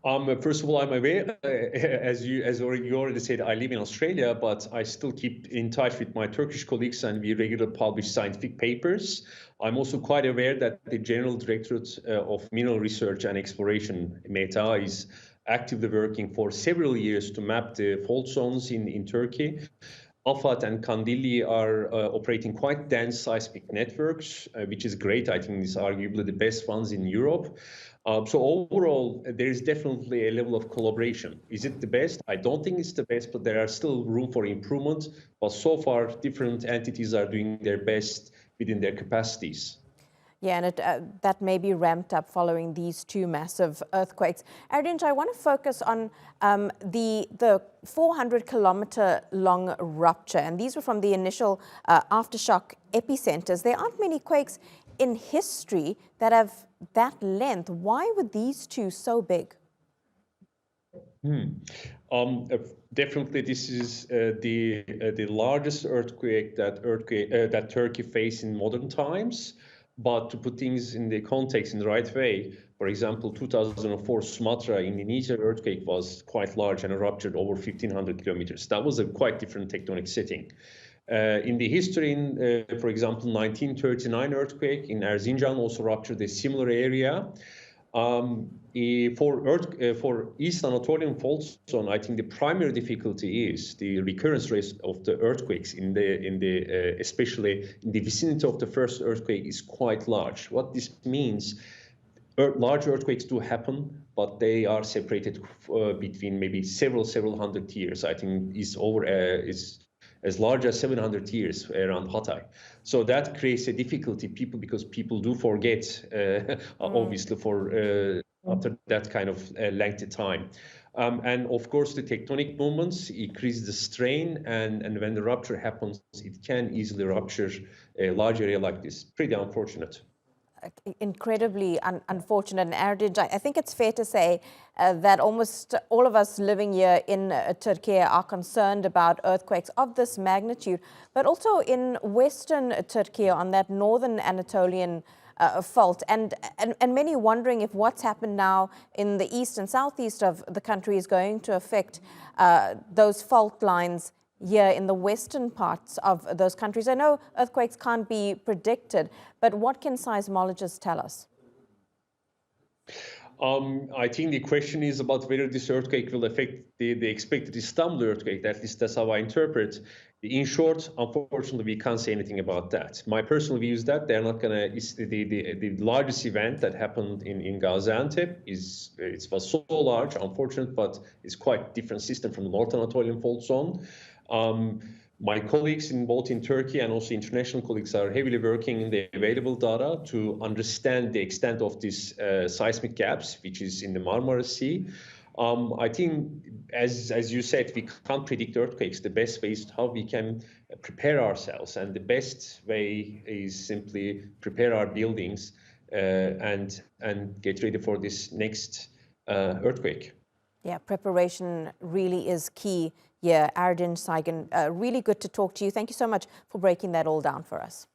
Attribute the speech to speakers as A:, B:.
A: First of all, I'm aware, as you already said, I live in Australia, but I still keep in touch with my Turkish colleagues, and we regularly publish scientific papers. I'm also quite aware that the General Directorate of Mineral Research and Exploration, META, is actively working for several years to map the fault zones in Turkey. Afat and Kandilli are operating quite dense seismic networks, which is great. I think it's arguably the best ones in Europe. So overall, there is definitely a level of collaboration. Is it the best? I don't think it's the best, but there are still room for improvement. But so far, different entities are doing their best within their capacities.
B: Yeah, and that may be ramped up following these two massive earthquakes. Erdinc, I want to focus on the 400-kilometer long rupture, and these were from the initial aftershock epicenters. There aren't many quakes in history that have that length. Why were these two so big?
A: Definitely, this is the largest earthquake that Turkey faced in modern times. But to put things in the context in the right way, for example, 2004 Sumatra Indonesia earthquake was quite large and ruptured over 1,500 kilometers. That was a quite different tectonic setting. In the history, for example, 1939 earthquake in Erzincan also ruptured a similar area. For East Anatolian fault zone, I think the primary difficulty is the recurrence rate of the earthquakes especially in the vicinity of the first earthquake is quite large. What this means, large earthquakes do happen, but they are separated between maybe several hundred years. I think is as large as 700 years around Hatay. So that creates a difficulty because people do forget, obviously, after that kind of lengthy time. And of course, the tectonic movements increase the strain, and when the rupture happens, it can easily rupture a large area like this. Pretty unfortunate.
B: Incredibly unfortunate. And Erdinc, I think it's fair to say that almost all of us living here in Turkey are concerned about earthquakes of this magnitude, but also in Western Turkey on that northern Anatolian fault, and many wondering if what's happened now in the east and southeast of the country is going to affect those fault lines here in the western parts of those countries. I know earthquakes can't be predicted, but what can seismologists tell us?
A: I think the question is about whether this earthquake will affect the expected Istanbul earthquake. At least that's how I interpret. In short, unfortunately, we can't say anything about that. My personal view is that they're not going to. The largest event that happened in Gaziantep was so large, unfortunate, but it's quite different system from the North Anatolian fault zone. My colleagues both in Turkey and also international colleagues are heavily working in the available data to understand the extent of these seismic gaps, which is in the Marmara Sea. I think, as you said, we can't predict earthquakes. The best way is how we can prepare ourselves, and the best way is simply prepare our buildings and get ready for this next earthquake.
B: Yeah, preparation really is key. Yeah, Erdinc Saygin, really good to talk to you. Thank you so much for breaking that all down for us.